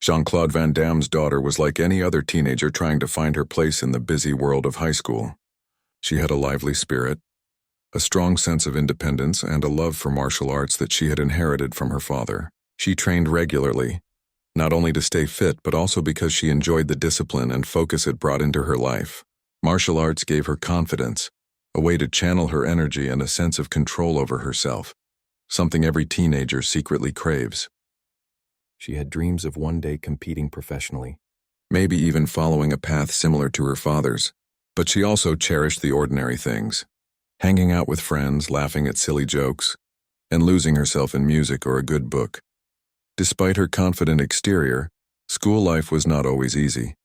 Jean-Claude Van Damme's daughter was like any other teenager trying to find her place in the busy world of high school. She had a lively spirit, a strong sense of independence, and a love for martial arts that she had inherited from her father. She trained regularly, not only to stay fit but also because she enjoyed the discipline and focus it brought into her life. Martial arts gave her confidence, a way to channel her energy and a sense of control over herself, something every teenager secretly craves. She had dreams of one day competing professionally, maybe even following a path similar to her father's, but she also cherished the ordinary things, hanging out with friends, laughing at silly jokes, and losing herself in music or a good book. Despite her confident exterior, school life was not always easy.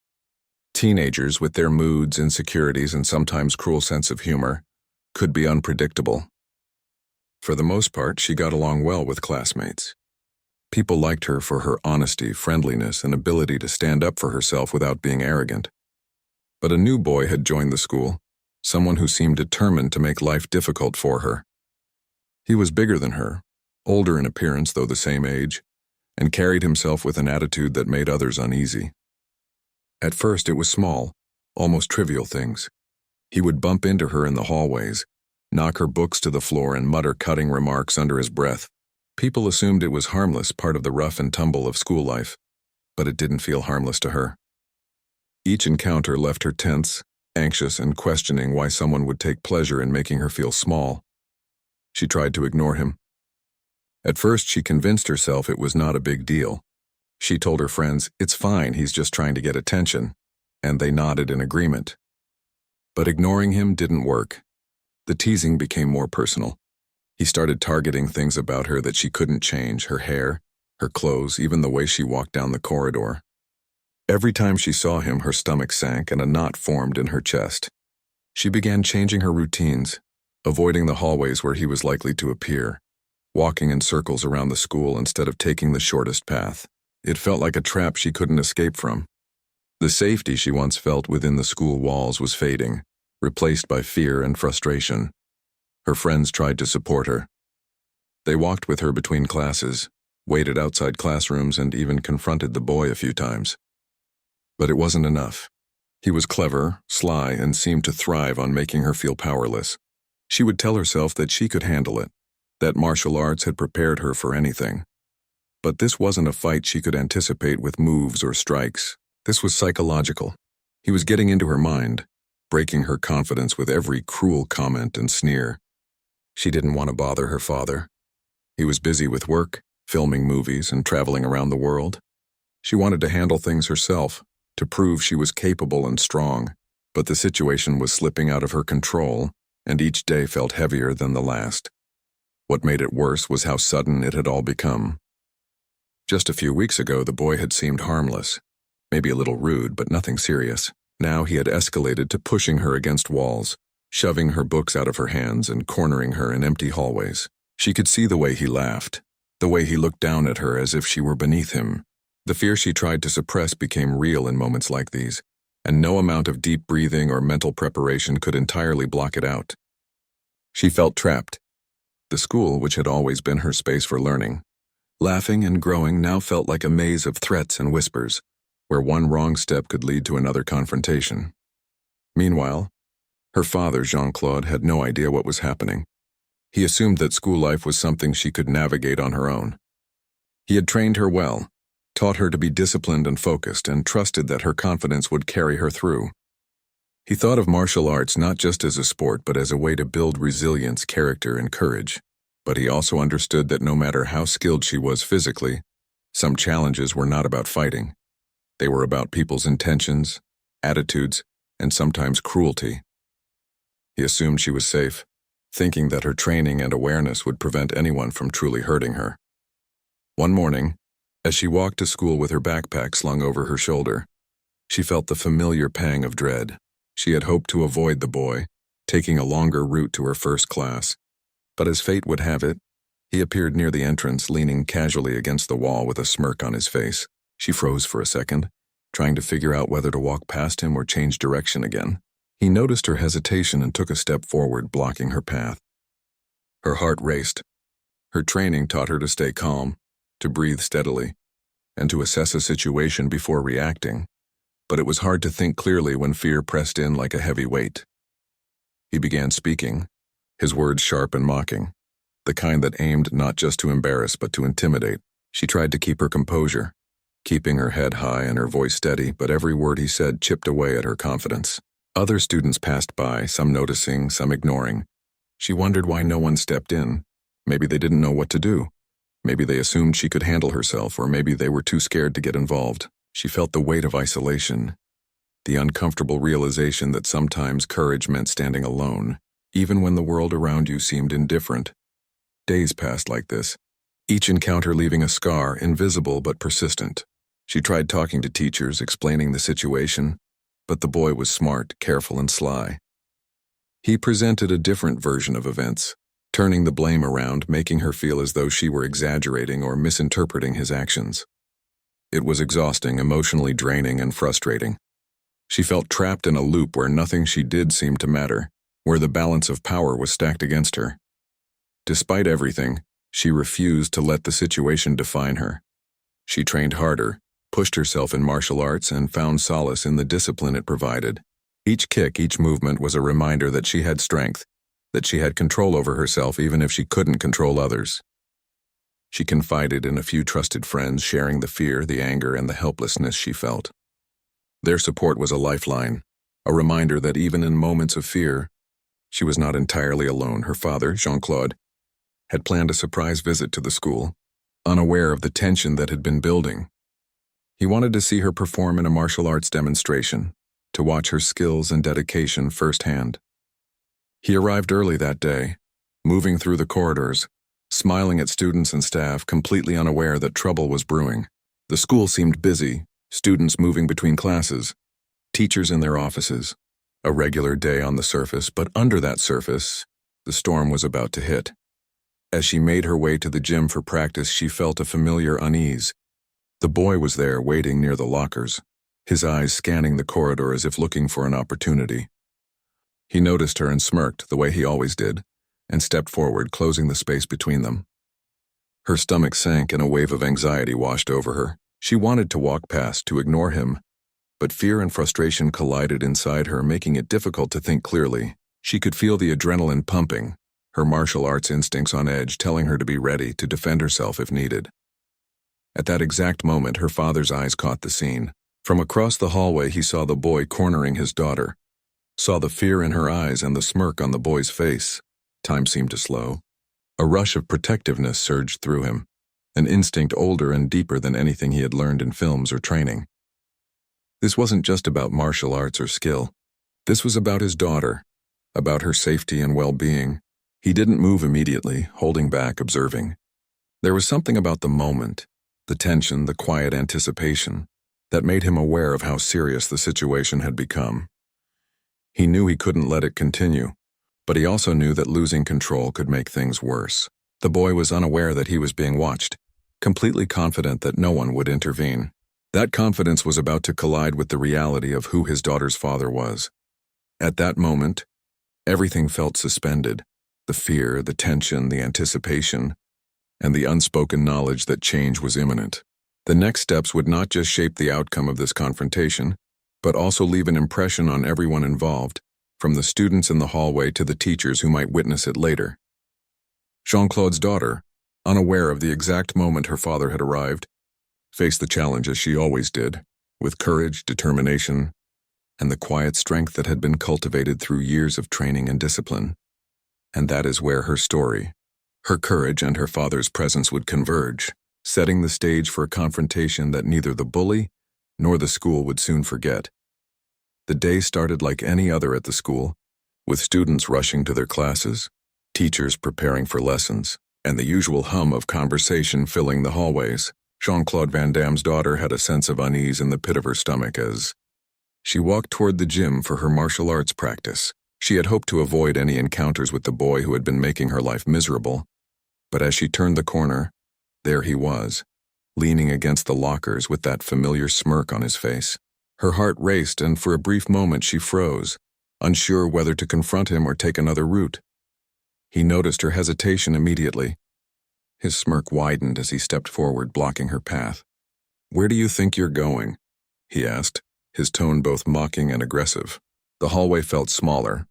Teenagers, with their moods, insecurities, and sometimes cruel sense of humor, could be unpredictable. For the most part, she got along well with classmates. People liked her for her honesty, friendliness, and ability to stand up for herself without being arrogant. But a new boy had joined the school, someone who seemed determined to make life difficult for her. He was bigger than her, older in appearance though the same age, and carried himself with an attitude that made others uneasy. At first it was small, almost trivial things. He would bump into her in the hallways, knock her books to the floor, and mutter cutting remarks under his breath. People assumed it was harmless, part of the rough and tumble of school life, but it didn't feel harmless to her. Each encounter left her tense, anxious, and questioning why someone would take pleasure in making her feel small. She tried to ignore him. At first, she convinced herself it was not a big deal. She told her friends, "It's fine, he's just trying to get attention," and they nodded in agreement. But ignoring him didn't work. The teasing became more personal. He started targeting things about her that she couldn't change: her hair, her clothes, even the way she walked down the corridor. Every time she saw him, her stomach sank and a knot formed in her chest. She began changing her routines, avoiding the hallways where he was likely to appear, walking in circles around the school instead of taking the shortest path. It felt like a trap she couldn't escape from. The safety she once felt within the school walls was fading, replaced by fear and frustration. Her friends tried to support her. They walked with her between classes, waited outside classrooms, and even confronted the boy a few times. But it wasn't enough. He was clever, sly, and seemed to thrive on making her feel powerless. She would tell herself that she could handle it, that martial arts had prepared her for anything. But this wasn't a fight she could anticipate with moves or strikes. This was psychological. He was getting into her mind, breaking her confidence with every cruel comment and sneer. She didn't want to bother her father. He was busy with work, filming movies, and traveling around the world. She wanted to handle things herself, to prove she was capable and strong, but the situation was slipping out of her control, and each day felt heavier than the last. What made it worse was how sudden it had all become. Just a few weeks ago, the boy had seemed harmless, maybe a little rude, but nothing serious. Now he had escalated to pushing her against walls, shoving her books out of her hands and cornering her in empty hallways. She could see the way he laughed, the way he looked down at her as if she were beneath him. The fear she tried to suppress became real in moments like these, and no amount of deep breathing or mental preparation could entirely block it out. She felt trapped. The school, which had always been her space for learning, laughing and growing, now felt like a maze of threats and whispers, where one wrong step could lead to another confrontation. Meanwhile, her father, Jean-Claude, had no idea what was happening. He assumed that school life was something she could navigate on her own. He had trained her well, taught her to be disciplined and focused, and trusted that her confidence would carry her through. He thought of martial arts not just as a sport, but as a way to build resilience, character, and courage. But he also understood that no matter how skilled she was physically, some challenges were not about fighting. They were about people's intentions, attitudes, and sometimes cruelty. He assumed she was safe, thinking that her training and awareness would prevent anyone from truly hurting her. One morning, as she walked to school with her backpack slung over her shoulder, she felt the familiar pang of dread. She had hoped to avoid the boy, taking a longer route to her first class. But as fate would have it, he appeared near the entrance, leaning casually against the wall with a smirk on his face. She froze for a second, trying to figure out whether to walk past him or change direction again. He noticed her hesitation and took a step forward, blocking her path. Her heart raced. Her training taught her to stay calm, to breathe steadily, and to assess a situation before reacting, but it was hard to think clearly when fear pressed in like a heavy weight. He began speaking, his words sharp and mocking, the kind that aimed not just to embarrass but to intimidate. She tried to keep her composure, keeping her head high and her voice steady, but every word he said chipped away at her confidence. Other students passed by, some noticing, some ignoring. She wondered why no one stepped in. Maybe they didn't know what to do. Maybe they assumed she could handle herself, or maybe they were too scared to get involved. She felt the weight of isolation, the uncomfortable realization that sometimes courage meant standing alone, even when the world around you seemed indifferent. Days passed like this, each encounter leaving a scar, invisible but persistent. She tried talking to teachers, explaining the situation, but the boy was smart, careful, and sly. He presented a different version of events, turning the blame around, making her feel as though she were exaggerating or misinterpreting his actions. It was exhausting, emotionally draining, and frustrating. She felt trapped in a loop where nothing she did seemed to matter, where the balance of power was stacked against her. Despite everything, she refused to let the situation define her. She trained harder, pushed herself in martial arts, and found solace in the discipline it provided. Each kick, each movement was a reminder that she had strength, that she had control over herself even if she couldn't control others. She confided in a few trusted friends, sharing the fear, the anger, and the helplessness she felt. Their support was a lifeline, a reminder that even in moments of fear, she was not entirely alone. Her father, Jean-Claude, had planned a surprise visit to the school, unaware of the tension that had been building. He wanted to see her perform in a martial arts demonstration, to watch her skills and dedication firsthand. He arrived early that day, moving through the corridors, smiling at students and staff, completely unaware that trouble was brewing. The school seemed busy, students moving between classes, teachers in their offices. A regular day on the surface, but under that surface, the storm was about to hit. As she made her way to the gym for practice, she felt a familiar unease. The boy was there, waiting near the lockers, his eyes scanning the corridor as if looking for an opportunity. He noticed her and smirked, the way he always did, and stepped forward, closing the space between them. Her stomach sank and a wave of anxiety washed over her. She wanted to walk past, to ignore him, but fear and frustration collided inside her, making it difficult to think clearly. She could feel the adrenaline pumping, her martial arts instincts on edge, telling her to be ready to defend herself if needed. At that exact moment, her father's eyes caught the scene. From across the hallway, he saw the boy cornering his daughter, saw the fear in her eyes and the smirk on the boy's face. Time seemed to slow. A rush of protectiveness surged through him, an instinct older and deeper than anything he had learned in films or training. This wasn't just about martial arts or skill. This was about his daughter, about her safety and well-being. He didn't move immediately, holding back, observing. There was something about the moment, the tension, the quiet anticipation, that made him aware of how serious the situation had become. He knew he couldn't let it continue, but he also knew that losing control could make things worse. The boy was unaware that he was being watched, completely confident that no one would intervene. That confidence was about to collide with the reality of who his daughter's father was. At that moment, everything felt suspended. The fear, the tension, the anticipation, and the unspoken knowledge that change was imminent. The next steps would not just shape the outcome of this confrontation, but also leave an impression on everyone involved, from the students in the hallway to the teachers who might witness it later. Jean-Claude's daughter, unaware of the exact moment her father had arrived, faced the challenge as she always did, with courage, determination, and the quiet strength that had been cultivated through years of training and discipline. And that is where her story, her courage and her father's presence would converge, setting the stage for a confrontation that neither the bully nor the school would soon forget. The day started like any other at the school, with students rushing to their classes, teachers preparing for lessons, and the usual hum of conversation filling the hallways. Jean-Claude Van Damme's daughter had a sense of unease in the pit of her stomach as she walked toward the gym for her martial arts practice. She had hoped to avoid any encounters with the boy who had been making her life miserable, but as she turned the corner, there he was, leaning against the lockers with that familiar smirk on his face. Her heart raced, and for a brief moment she froze, unsure whether to confront him or take another route. He noticed her hesitation immediately. His smirk widened as he stepped forward, blocking her path. "Where do you think you're going?" he asked, his tone both mocking and aggressive. The hallway felt smaller,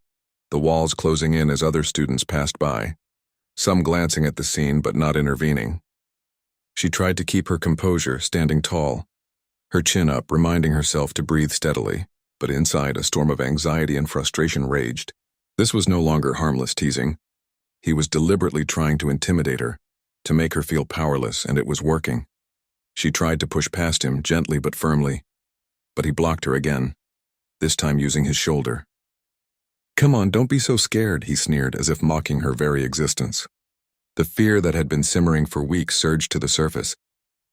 the walls closing in as other students passed by, some glancing at the scene but not intervening. She tried to keep her composure, standing tall, her chin up, reminding herself to breathe steadily, but inside a storm of anxiety and frustration raged. This was no longer harmless teasing. He was deliberately trying to intimidate her, to make her feel powerless, and it was working. She tried to push past him, gently but firmly, but he blocked her again, this time using his shoulder. "Come on, don't be so scared," he sneered, as if mocking her very existence. The fear that had been simmering for weeks surged to the surface.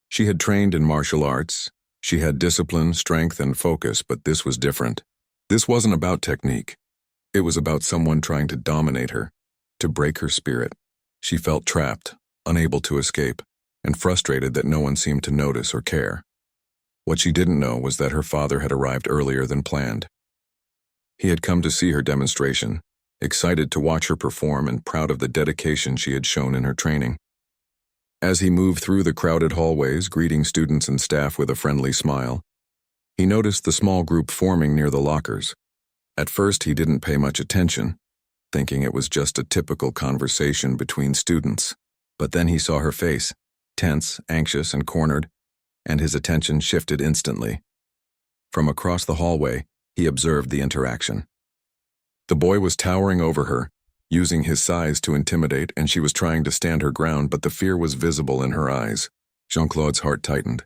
She had trained in martial arts. She had discipline, strength, and focus, but this was different. This wasn't about technique. It was about someone trying to dominate her, to break her spirit. She felt trapped, unable to escape, and frustrated that no one seemed to notice or care. What she didn't know was that her father had arrived earlier than planned. He had come to see her demonstration, excited to watch her perform and proud of the dedication she had shown in her training. As he moved through the crowded hallways, greeting students and staff with a friendly smile, he noticed the small group forming near the lockers. At first, he didn't pay much attention, thinking it was just a typical conversation between students. But then he saw her face, tense, anxious, and cornered, and his attention shifted instantly. From across the hallway, he observed the interaction. The boy was towering over her, using his size to intimidate, and she was trying to stand her ground, but the fear was visible in her eyes. Jean-Claude's heart tightened.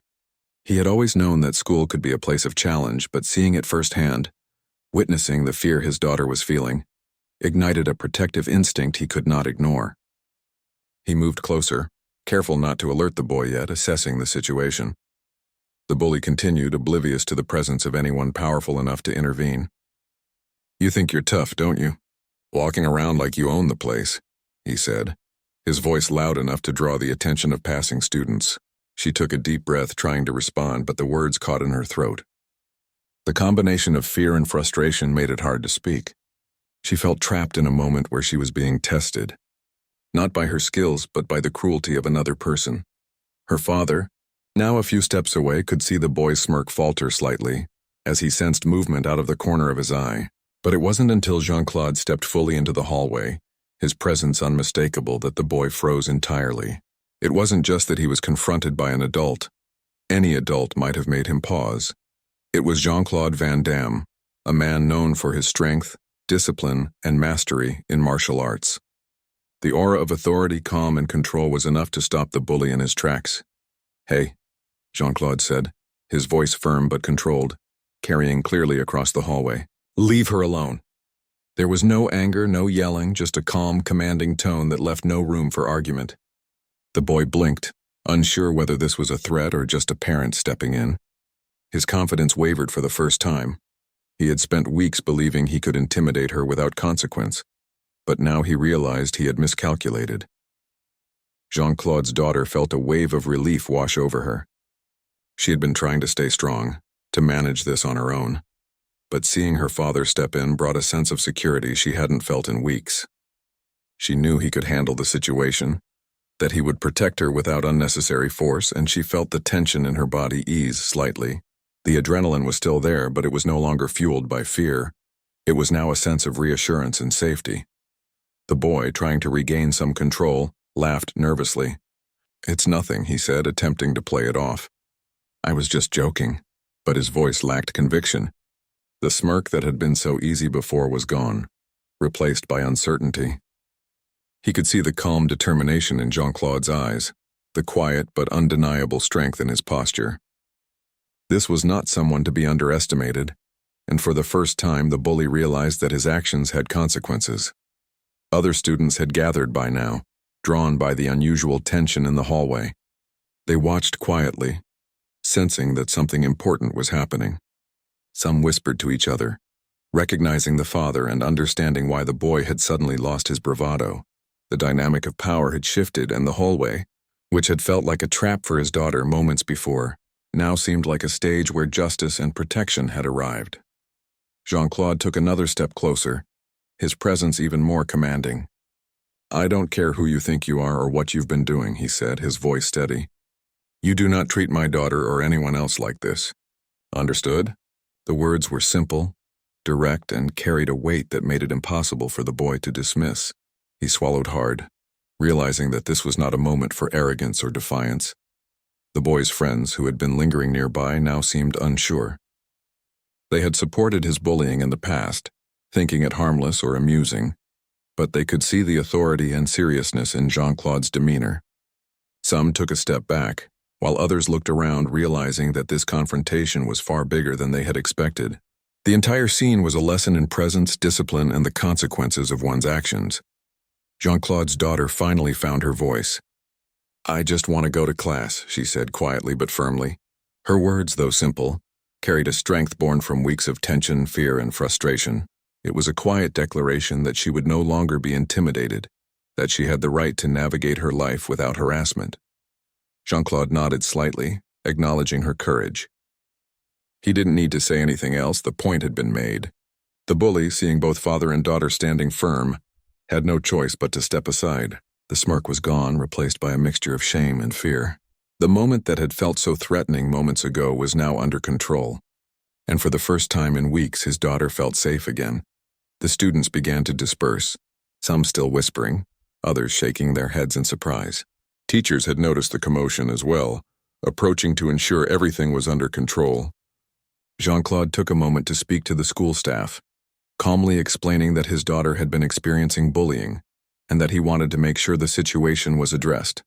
He had always known that school could be a place of challenge, but seeing it firsthand, witnessing the fear his daughter was feeling, ignited a protective instinct he could not ignore. He moved closer, careful not to alert the boy yet, assessing the situation. The bully continued, oblivious to the presence of anyone powerful enough to intervene. "You think you're tough, don't you? Walking around like you own the place," he said, his voice loud enough to draw the attention of passing students. She took a deep breath, trying to respond, but the words caught in her throat. The combination of fear and frustration made it hard to speak. She felt trapped in a moment where she was being tested, not by her skills, but by the cruelty of another person. Her father, now a few steps away, could see the boy's smirk falter slightly as he sensed movement out of the corner of his eye. But it wasn't until Jean-Claude stepped fully into the hallway, his presence unmistakable, that the boy froze entirely. It wasn't just that he was confronted by an adult. Any adult might have made him pause. It was Jean-Claude Van Damme, a man known for his strength, discipline, and mastery in martial arts. The aura of authority, calm, and control was enough to stop the bully in his tracks. "Hey," Jean-Claude said, his voice firm but controlled, carrying clearly across the hallway. "Leave her alone." There was no anger, no yelling, just a calm, commanding tone that left no room for argument. The boy blinked, unsure whether this was a threat or just a parent stepping in. His confidence wavered for the first time. He had spent weeks believing he could intimidate her without consequence, but now he realized he had miscalculated. Jean-Claude's daughter felt a wave of relief wash over her. She had been trying to stay strong, to manage this on her own. But seeing her father step in brought a sense of security she hadn't felt in weeks. She knew he could handle the situation, that he would protect her without unnecessary force, and she felt the tension in her body ease slightly. The adrenaline was still there, but it was no longer fueled by fear. It was now a sense of reassurance and safety. The boy, trying to regain some control, laughed nervously. "It's nothing," he said, attempting to play it off. "I was just joking," but his voice lacked conviction. The smirk that had been so easy before was gone, replaced by uncertainty. He could see the calm determination in Jean-Claude's eyes, the quiet but undeniable strength in his posture. This was not someone to be underestimated, and for the first time the bully realized that his actions had consequences. Other students had gathered by now, drawn by the unusual tension in the hallway. They watched quietly, sensing that something important was happening. Some whispered to each other, recognizing the father and understanding why the boy had suddenly lost his bravado. The dynamic of power had shifted, and the hallway, which had felt like a trap for his daughter moments before, now seemed like a stage where justice and protection had arrived. Jean-Claude took another step closer, his presence even more commanding. "I don't care who you think you are or what you've been doing," he said, his voice steady. You do not treat my daughter or anyone else like this. Understood? The words were simple, direct, and carried a weight that made it impossible for the boy to dismiss. He swallowed hard, realizing that this was not a moment for arrogance or defiance. The boy's friends, who had been lingering nearby, now seemed unsure. They had supported his bullying in the past, thinking it harmless or amusing, but they could see the authority and seriousness in Jean-Claude's demeanor. Some took a step back, while others looked around, realizing that this confrontation was far bigger than they had expected. The entire scene was a lesson in presence, discipline, and the consequences of one's actions. Jean-Claude's daughter finally found her voice. "I just want to go to class," she said quietly but firmly. Her words, though simple, carried a strength born from weeks of tension, fear, and frustration. It was a quiet declaration that she would no longer be intimidated, that she had the right to navigate her life without harassment. Jean-Claude nodded slightly, acknowledging her courage. He didn't need to say anything else. The point had been made. The bully, seeing both father and daughter standing firm, had no choice but to step aside. The smirk was gone, replaced by a mixture of shame and fear. The moment that had felt so threatening moments ago was now under control, and for the first time in weeks his daughter felt safe again. The students began to disperse, some still whispering, others shaking their heads in surprise. Teachers had noticed the commotion as well, approaching to ensure everything was under control. Jean-Claude took a moment to speak to the school staff, calmly explaining that his daughter had been experiencing bullying, and that he wanted to make sure the situation was addressed.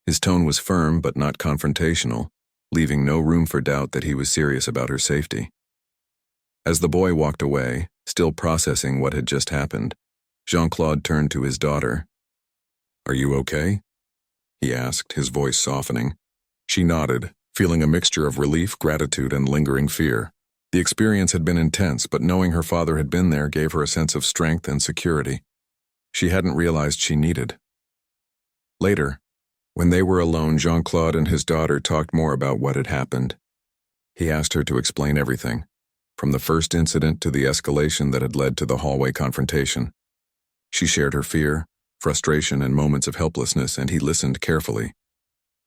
His tone was firm but not confrontational, leaving no room for doubt that he was serious about her safety. As the boy walked away, still processing what had just happened, Jean-Claude turned to his daughter. "Are you okay?" he asked, his voice softening. She nodded, feeling a mixture of relief, gratitude, and lingering fear. The experience had been intense, but knowing her father had been there gave her a sense of strength and security she hadn't realized she needed. Later, when they were alone, Jean-Claude and his daughter talked more about what had happened. He asked her to explain everything, from the first incident to the escalation that had led to the hallway confrontation. She shared her fear, frustration, and moments of helplessness, and he listened carefully,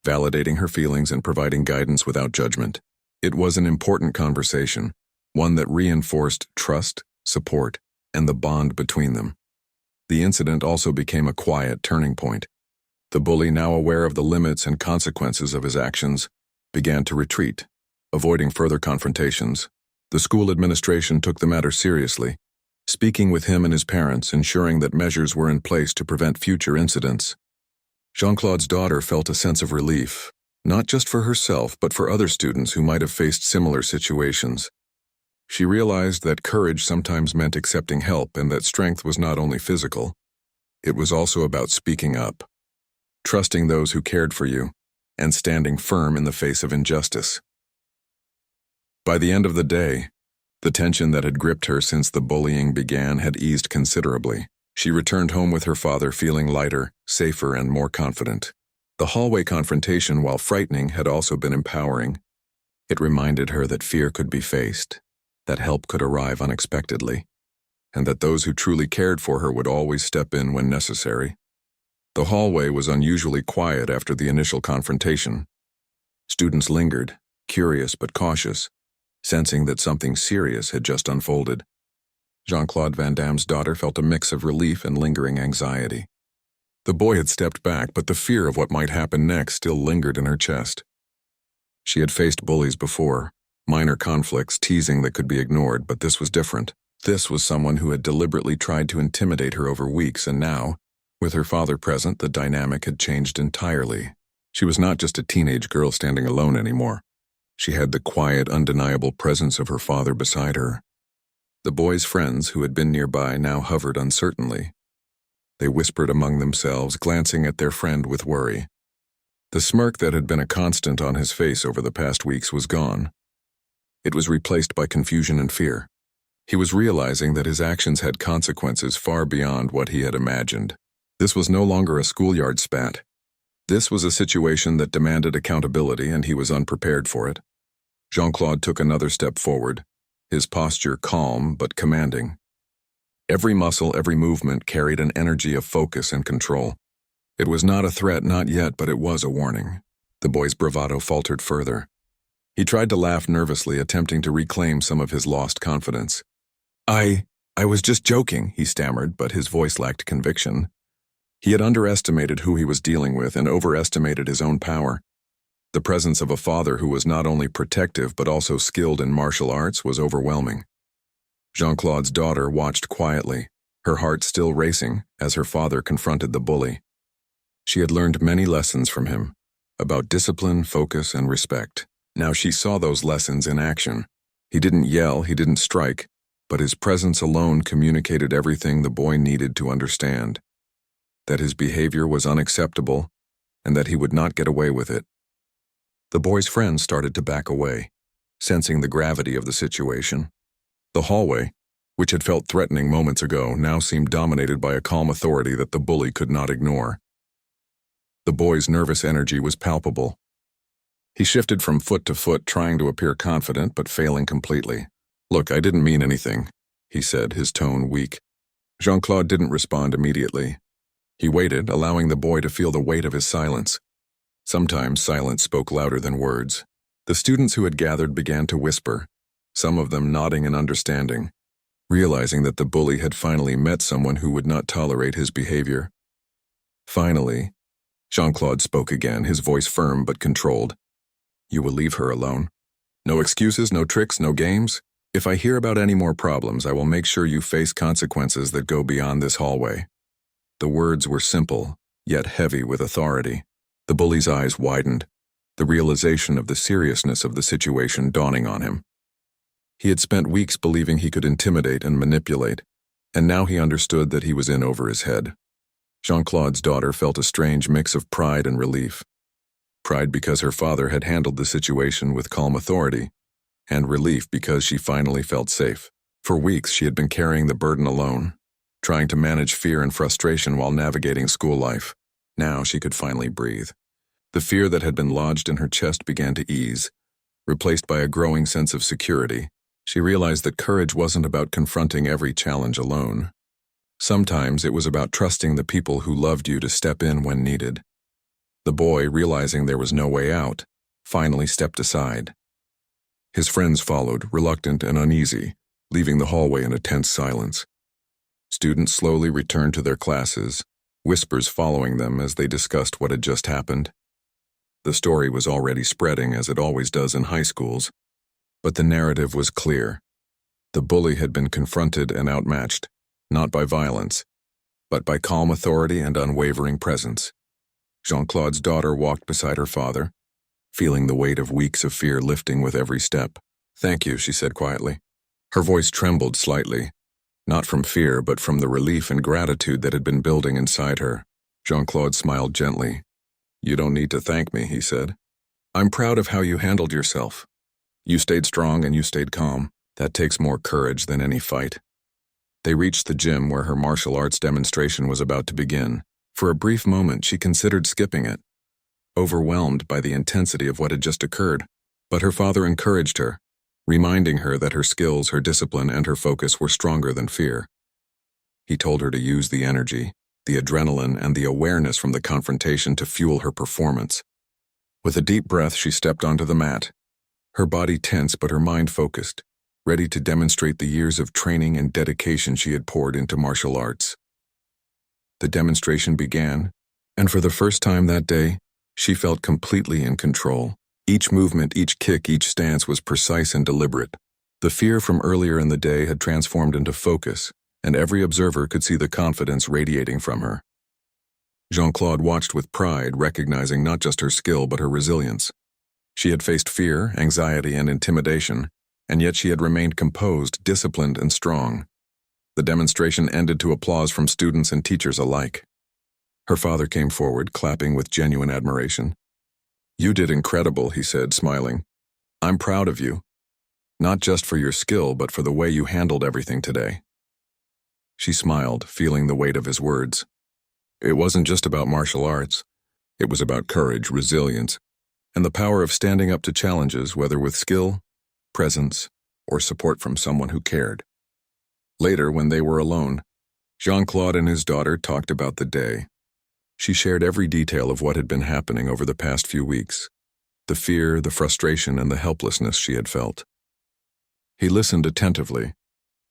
validating her feelings and providing guidance without judgment. It was an important conversation, one that reinforced trust, support, and the bond between them. The incident also became a quiet turning point. The bully, now aware of the limits and consequences of his actions, began to retreat, avoiding further confrontations. The school administration took the matter seriously, speaking with him and his parents, ensuring that measures were in place to prevent future incidents. Jean-Claude's daughter felt a sense of relief, not just for herself but for other students who might have faced similar situations. She realized that courage sometimes meant accepting help and that strength was not only physical. It was also about speaking up, trusting those who cared for you, and standing firm in the face of injustice. By the end of the day, the tension that had gripped her since the bullying began had eased considerably. She returned home with her father feeling lighter, safer, and more confident. The hallway confrontation, while frightening, had also been empowering. It reminded her that fear could be faced, that help could arrive unexpectedly, and that those who truly cared for her would always step in when necessary. The hallway was unusually quiet after the initial confrontation. Students lingered, curious but cautious, sensing that something serious had just unfolded. Jean-Claude Van Damme's daughter felt a mix of relief and lingering anxiety. The boy had stepped back, but the fear of what might happen next still lingered in her chest. She had faced bullies before, minor conflicts, teasing that could be ignored, but this was different. This was someone who had deliberately tried to intimidate her over weeks, and now, with her father present, the dynamic had changed entirely. She was not just a teenage girl standing alone anymore. She had the quiet, undeniable presence of her father beside her. The boy's friends, who had been nearby, now hovered uncertainly. They whispered among themselves, glancing at their friend with worry. The smirk that had been a constant on his face over the past weeks was gone. It was replaced by confusion and fear. He was realizing that his actions had consequences far beyond what he had imagined. This was no longer a schoolyard spat. This was a situation that demanded accountability, and he was unprepared for it. Jean-Claude took another step forward, his posture calm but commanding. Every muscle, every movement carried an energy of focus and control. It was not a threat, not yet, but it was a warning. The boy's bravado faltered further. He tried to laugh nervously, attempting to reclaim some of his lost confidence. I was just joking, he stammered, but his voice lacked conviction. He had underestimated who he was dealing with and overestimated his own power. The presence of a father who was not only protective but also skilled in martial arts was overwhelming. Jean-Claude's daughter watched quietly, her heart still racing as her father confronted the bully. She had learned many lessons from him, about discipline, focus, and respect. Now she saw those lessons in action. He didn't yell, he didn't strike, but his presence alone communicated everything the boy needed to understand. That his behavior was unacceptable, and that he would not get away with it. The boy's friends started to back away, sensing the gravity of the situation. The hallway, which had felt threatening moments ago, now seemed dominated by a calm authority that the bully could not ignore. The boy's nervous energy was palpable. He shifted from foot to foot, trying to appear confident but failing completely. "Look, I didn't mean anything," he said, his tone weak. Jean-Claude didn't respond immediately. He waited, allowing the boy to feel the weight of his silence. Sometimes silence spoke louder than words. The students who had gathered began to whisper, some of them nodding in understanding, realizing that the bully had finally met someone who would not tolerate his behavior. Finally, Jean-Claude spoke again, his voice firm but controlled. "You will leave her alone. No excuses, no tricks, no games. If I hear about any more problems, I will make sure you face consequences that go beyond this hallway." The words were simple, yet heavy with authority. The bully's eyes widened, the realization of the seriousness of the situation dawning on him. He had spent weeks believing he could intimidate and manipulate, and now he understood that he was in over his head. Jean-Claude's daughter felt a strange mix of pride and relief. Pride because her father had handled the situation with calm authority, and relief because she finally felt safe. For weeks she had been carrying the burden alone, trying to manage fear and frustration while navigating school life. Now she could finally breathe. The fear that had been lodged in her chest began to ease, replaced by a growing sense of security. She realized that courage wasn't about confronting every challenge alone. Sometimes it was about trusting the people who loved you to step in when needed. The boy, realizing there was no way out, finally stepped aside. His friends followed, reluctant and uneasy, leaving the hallway in a tense silence. Students slowly returned to their classes, whispers following them as they discussed what had just happened. The story was already spreading, as it always does in high schools, but the narrative was clear. The bully had been confronted and outmatched, not by violence, but by calm authority and unwavering presence. Jean-Claude's daughter walked beside her father, feeling the weight of weeks of fear lifting with every step. "Thank you," she said quietly. Her voice trembled slightly, not from fear but from the relief and gratitude that had been building inside her. Jean-Claude smiled gently. "You don't need to thank me," he said. "I'm proud of how you handled yourself. You stayed strong and you stayed calm. That takes more courage than any fight." They reached the gym where her martial arts demonstration was about to begin. For a brief moment, she considered skipping it, overwhelmed by the intensity of what had just occurred. But her father encouraged her, reminding her that her skills, her discipline, and her focus were stronger than fear. He told her to use the energy, the adrenaline, and the awareness from the confrontation to fuel her performance. With a deep breath, she stepped onto the mat, her body tense but her mind focused, ready to demonstrate the years of training and dedication she had poured into martial arts. The demonstration began, and for the first time that day, she felt completely in control. Each movement, each kick, each stance was precise and deliberate. The fear from earlier in the day had transformed into focus, and every observer could see the confidence radiating from her. Jean-Claude watched with pride, recognizing not just her skill but her resilience. She had faced fear, anxiety, and intimidation, and yet she had remained composed, disciplined, and strong. The demonstration ended to applause from students and teachers alike. Her father came forward, clapping with genuine admiration. "You did incredible," he said, smiling. "I'm proud of you, not just for your skill, but for the way you handled everything today." She smiled, feeling the weight of his words. It wasn't just about martial arts. It was about courage, resilience, and the power of standing up to challenges, whether with skill, presence, or support from someone who cared. Later, when they were alone, Jean-Claude and his daughter talked about the day. She shared every detail of what had been happening over the past few weeks, the fear, the frustration, and the helplessness she had felt. He listened attentively,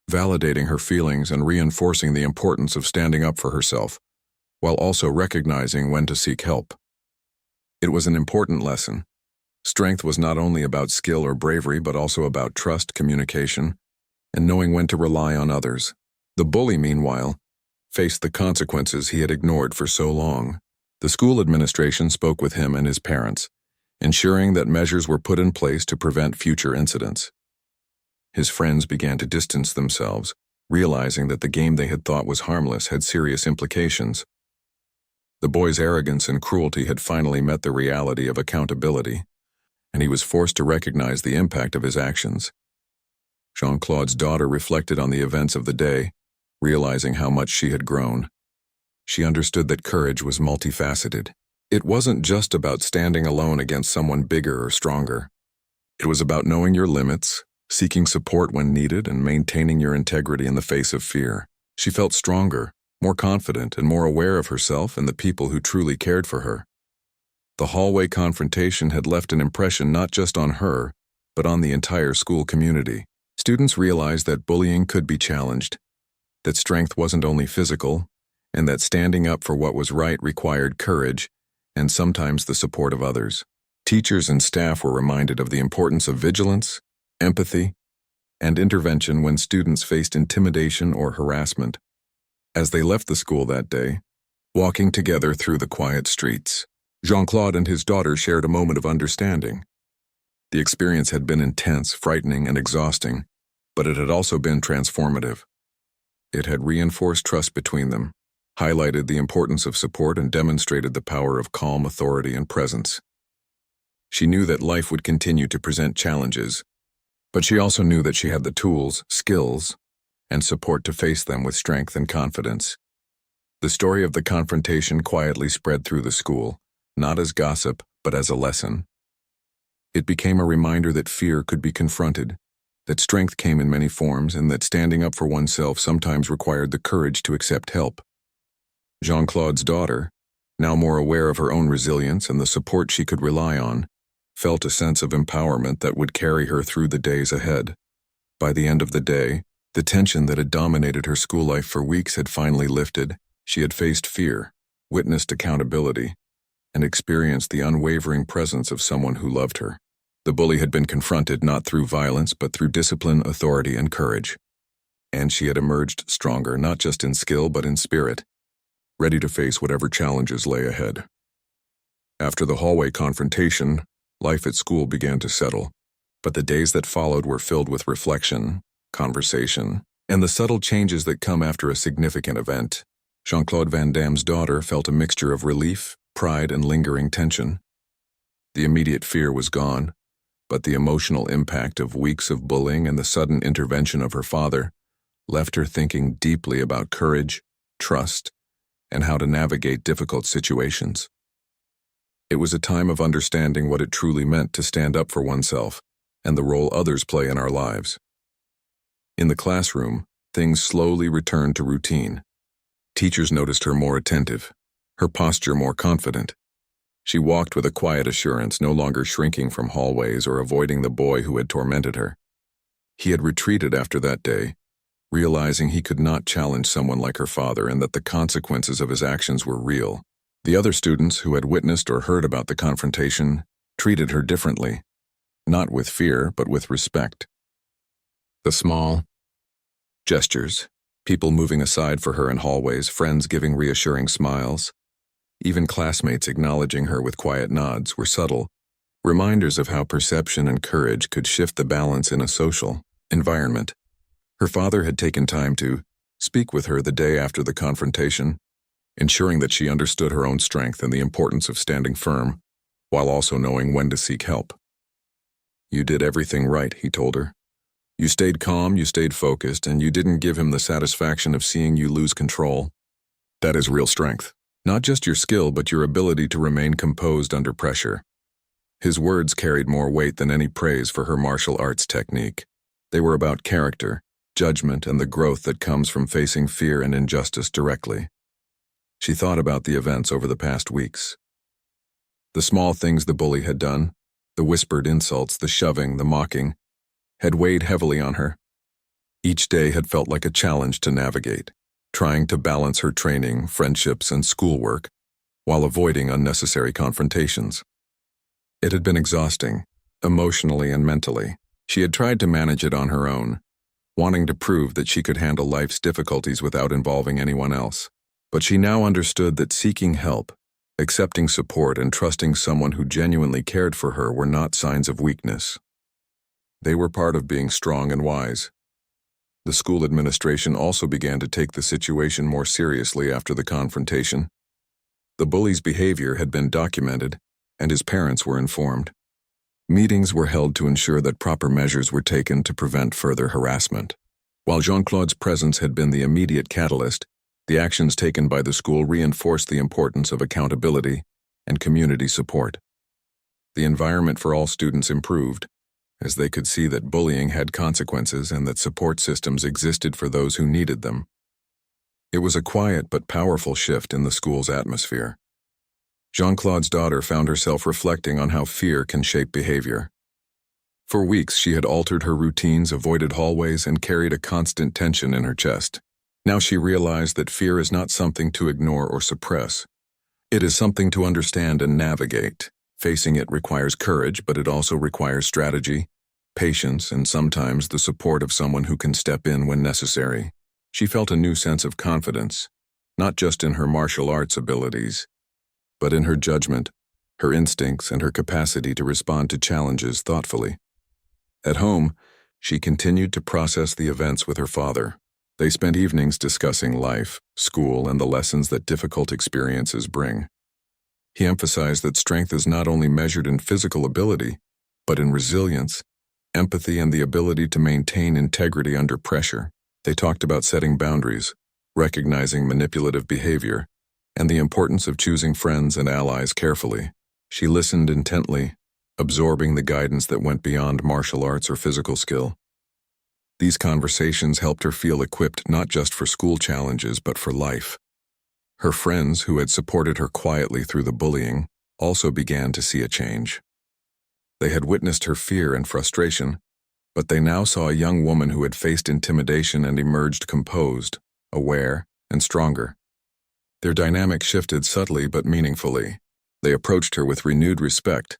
validating her feelings and reinforcing the importance of standing up for herself, while also recognizing when to seek help. It was an important lesson. Strength was not only about skill or bravery, but also about trust, communication, and knowing when to rely on others. The bully, meanwhile, faced the consequences he had ignored for so long. The school administration spoke with him and his parents, ensuring that measures were put in place to prevent future incidents. His friends began to distance themselves, realizing that the game they had thought was harmless had serious implications. The boy's arrogance and cruelty had finally met the reality of accountability, and he was forced to recognize the impact of his actions. Jean-Claude's daughter reflected on the events of the day, realizing how much she had grown. She understood that courage was multifaceted. It wasn't just about standing alone against someone bigger or stronger. It was about knowing your limits, seeking support when needed, and maintaining your integrity in the face of fear. She felt stronger, more confident, and more aware of herself and the people who truly cared for her. The hallway confrontation had left an impression not just on her, but on the entire school community. Students realized that bullying could be challenged, that strength wasn't only physical, and that standing up for what was right required courage and sometimes the support of others. Teachers and staff were reminded of the importance of vigilance, empathy, and intervention when students faced intimidation or harassment. As they left the school that day, walking together through the quiet streets, Jean-Claude and his daughter shared a moment of understanding. The experience had been intense, frightening, and exhausting, but it had also been transformative. It had reinforced trust between them, highlighted the importance of support, and demonstrated the power of calm authority and presence. She knew that life would continue to present challenges, but she also knew that she had the tools, skills, and support to face them with strength and confidence. The story of the confrontation quietly spread through the school, not as gossip, but as a lesson. It became a reminder that fear could be confronted, that strength came in many forms, and that standing up for oneself sometimes required the courage to accept help. Jean-Claude's daughter, now more aware of her own resilience and the support she could rely on, felt a sense of empowerment that would carry her through the days ahead. By the end of the day, the tension that had dominated her school life for weeks had finally lifted. She had faced fear, witnessed accountability, and experienced the unwavering presence of someone who loved her. The bully had been confronted not through violence but through discipline, authority, and courage. And she had emerged stronger, not just in skill but in spirit, ready to face whatever challenges lay ahead. After the hallway confrontation, life at school began to settle, but the days that followed were filled with reflection, conversation, and the subtle changes that come after a significant event. Jean-Claude Van Damme's daughter felt a mixture of relief, pride, and lingering tension. The immediate fear was gone, but the emotional impact of weeks of bullying and the sudden intervention of her father left her thinking deeply about courage, trust, and how to navigate difficult situations. It was a time of understanding what it truly meant to stand up for oneself and the role others play in our lives. In the classroom, things slowly returned to routine. Teachers noticed her more attentive, her posture more confident. She walked with a quiet assurance, no longer shrinking from hallways or avoiding the boy who had tormented her. He had retreated after that day, realizing he could not challenge someone like her father and that the consequences of his actions were real. The other students who had witnessed or heard about the confrontation treated her differently, not with fear but with respect. The small gestures, people moving aside for her in hallways, friends giving reassuring smiles, even classmates acknowledging her with quiet nods, were subtle reminders of how perception and courage could shift the balance in a social environment. Her father had taken time to speak with her the day after the confrontation, ensuring that she understood her own strength and the importance of standing firm, while also knowing when to seek help. "You did everything right," he told her. "You stayed calm, you stayed focused, and you didn't give him the satisfaction of seeing you lose control. That is real strength. Not just your skill, but your ability to remain composed under pressure." His words carried more weight than any praise for her martial arts technique. They were about character, judgment, and the growth that comes from facing fear and injustice directly. She thought about the events over the past weeks. The small things the bully had done, the whispered insults, the shoving, the mocking, had weighed heavily on her. Each day had felt like a challenge to navigate, trying to balance her training, friendships, and schoolwork, while avoiding unnecessary confrontations. It had been exhausting, emotionally and mentally. She had tried to manage it on her own, wanting to prove that she could handle life's difficulties without involving anyone else. But she now understood that seeking help, accepting support, and trusting someone who genuinely cared for her were not signs of weakness. They were part of being strong and wise. The school administration also began to take the situation more seriously after the confrontation. The bully's behavior had been documented, and his parents were informed. Meetings were held to ensure that proper measures were taken to prevent further harassment. While Jean-Claude's presence had been the immediate catalyst, the actions taken by the school reinforced the importance of accountability and community support. The environment for all students improved, as they could see that bullying had consequences and that support systems existed for those who needed them. It was a quiet but powerful shift in the school's atmosphere. Jean-Claude's daughter found herself reflecting on how fear can shape behavior. For weeks, she had altered her routines, avoided hallways, and carried a constant tension in her chest. Now she realized that fear is not something to ignore or suppress. It is something to understand and navigate. Facing it requires courage, but it also requires strategy, patience, and sometimes the support of someone who can step in when necessary. She felt a new sense of confidence, not just in her martial arts abilities, but in her judgment, her instincts, and her capacity to respond to challenges thoughtfully. At home, she continued to process the events with her father. They spent evenings discussing life, school, and the lessons that difficult experiences bring. He emphasized that strength is not only measured in physical ability, but in resilience, empathy, and the ability to maintain integrity under pressure. They talked about setting boundaries, recognizing manipulative behavior, and the importance of choosing friends and allies carefully. She listened intently, absorbing the guidance that went beyond martial arts or physical skill. These conversations helped her feel equipped not just for school challenges but for life. Her friends, who had supported her quietly through the bullying, also began to see a change. They had witnessed her fear and frustration, but they now saw a young woman who had faced intimidation and emerged composed, aware, and stronger. Their dynamic shifted subtly but meaningfully. They approached her with renewed respect,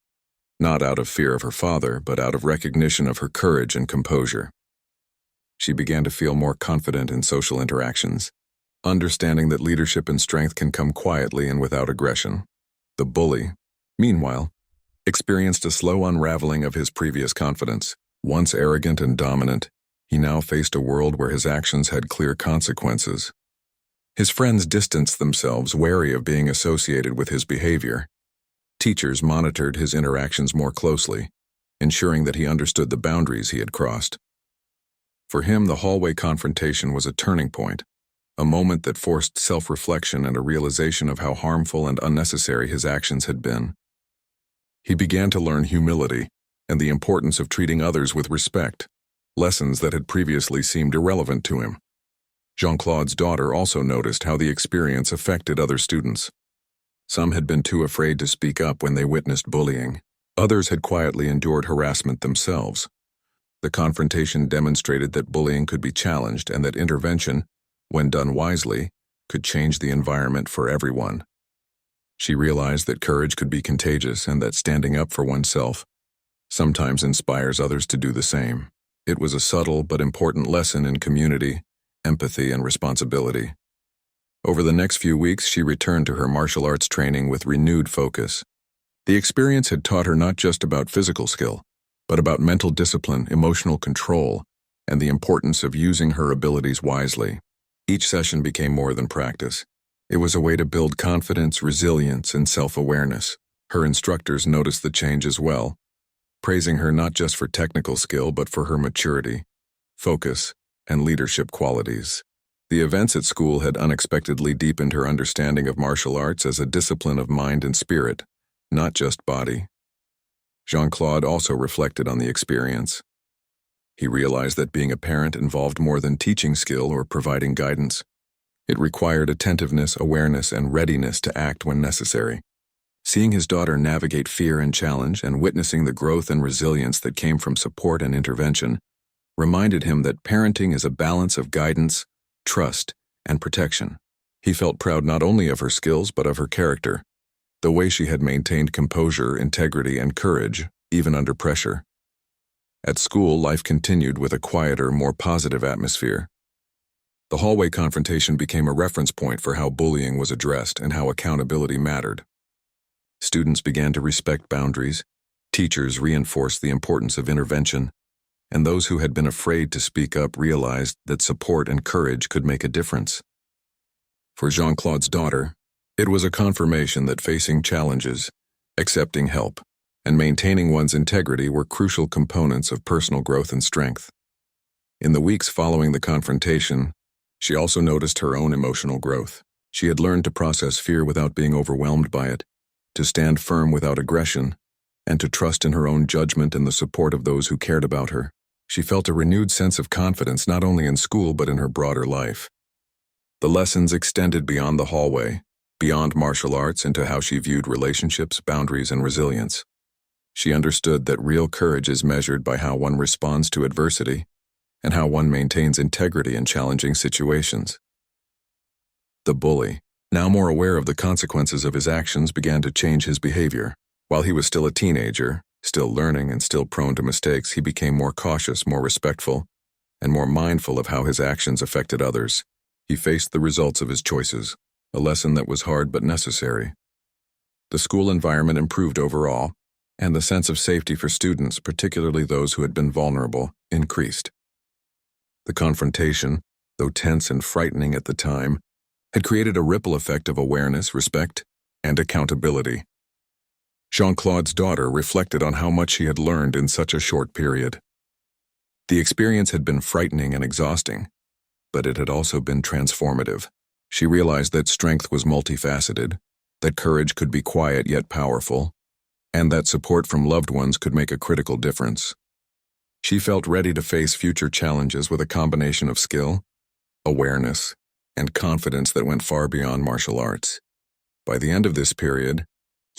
not out of fear of her father, but out of recognition of her courage and composure. She began to feel more confident in social interactions, understanding that leadership and strength can come quietly and without aggression. The bully, meanwhile, experienced a slow unraveling of his previous confidence. Once arrogant and dominant, he now faced a world where his actions had clear consequences. His friends distanced themselves, wary of being associated with his behavior. Teachers monitored his interactions more closely, ensuring that he understood the boundaries he had crossed. For him, the hallway confrontation was a turning point, a moment that forced self-reflection and a realization of how harmful and unnecessary his actions had been. He began to learn humility and the importance of treating others with respect, lessons that had previously seemed irrelevant to him. Jean-Claude's daughter also noticed how the experience affected other students. Some had been too afraid to speak up when they witnessed bullying. Others had quietly endured harassment themselves. The confrontation demonstrated that bullying could be challenged and that intervention, when done wisely, could change the environment for everyone. She realized that courage could be contagious and that standing up for oneself sometimes inspires others to do the same. It was a subtle but important lesson in community, empathy, and responsibility. Over the next few weeks, she returned to her martial arts training with renewed focus. The experience had taught her not just about physical skill, but about mental discipline, emotional control, and the importance of using her abilities wisely. Each session became more than practice. It was a way to build confidence, resilience, and self-awareness. Her instructors noticed the change as well, praising her not just for technical skill but for her maturity, focus, and leadership qualities. The events at school had unexpectedly deepened her understanding of martial arts as a discipline of mind and spirit, not just body. Jean-Claude also reflected on the experience. He realized that being a parent involved more than teaching skill or providing guidance. It required attentiveness, awareness, and readiness to act when necessary. Seeing his daughter navigate fear and challenge and witnessing the growth and resilience that came from support and intervention reminded him that parenting is a balance of guidance, trust, and protection. He felt proud not only of her skills but of her character, the way she had maintained composure, integrity, and courage, even under pressure. At school, life continued with a quieter, more positive atmosphere. The hallway confrontation became a reference point for how bullying was addressed and how accountability mattered. Students began to respect boundaries, teachers reinforced the importance of intervention, and those who had been afraid to speak up realized that support and courage could make a difference. For Jean-Claude's daughter, it was a confirmation that facing challenges, accepting help, and maintaining one's integrity were crucial components of personal growth and strength. In the weeks following the confrontation, she also noticed her own emotional growth. She had learned to process fear without being overwhelmed by it, to stand firm without aggression, and to trust in her own judgment and the support of those who cared about her. She felt a renewed sense of confidence not only in school but in her broader life. The lessons extended beyond the hallway, beyond martial arts, into how she viewed relationships, boundaries, and resilience. She understood that real courage is measured by how one responds to adversity and how one maintains integrity in challenging situations. The bully, now more aware of the consequences of his actions, began to change his behavior. While he was still a teenager, still learning and still prone to mistakes, he became more cautious, more respectful, and more mindful of how his actions affected others. He faced the results of his choices, a lesson that was hard but necessary. The school environment improved overall, and the sense of safety for students, particularly those who had been vulnerable, increased. The confrontation, though tense and frightening at the time, had created a ripple effect of awareness, respect, and accountability. Jean-Claude's daughter reflected on how much she had learned in such a short period. The experience had been frightening and exhausting, but it had also been transformative. She realized that strength was multifaceted, that courage could be quiet yet powerful, and that support from loved ones could make a critical difference. She felt ready to face future challenges with a combination of skill, awareness, and confidence that went far beyond martial arts. By the end of this period,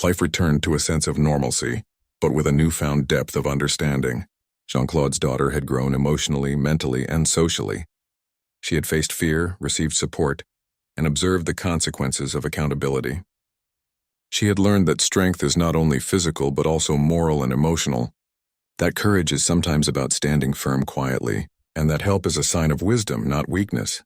life returned to a sense of normalcy, but with a newfound depth of understanding. Jean-Claude's daughter had grown emotionally, mentally, and socially. She had faced fear, received support, and observed the consequences of accountability. She had learned that strength is not only physical but also moral and emotional, that courage is sometimes about standing firm quietly, and that help is a sign of wisdom, not weakness.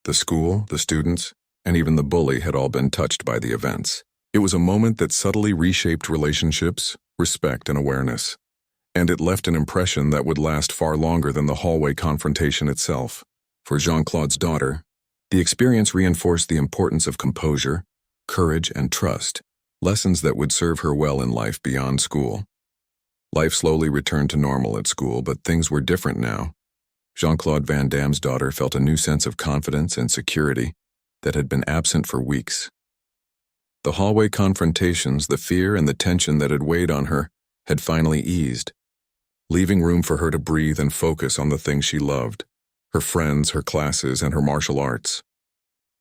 The school, the students, and even the bully had all been touched by the events. It was a moment that subtly reshaped relationships, respect, and awareness, and it left an impression that would last far longer than the hallway confrontation itself. For Jean-Claude's daughter, the experience reinforced the importance of composure, courage, and trust, lessons that would serve her well in life beyond school. Life slowly returned to normal at school, but things were different now. Jean-Claude Van Damme's daughter felt a new sense of confidence and security that had been absent for weeks. The hallway confrontations, the fear and the tension that had weighed on her, had finally eased, leaving room for her to breathe and focus on the things she loved, her friends, her classes, and her martial arts.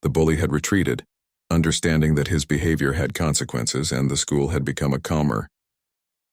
The bully had retreated, understanding that his behavior had consequences, and the school had become a calmer,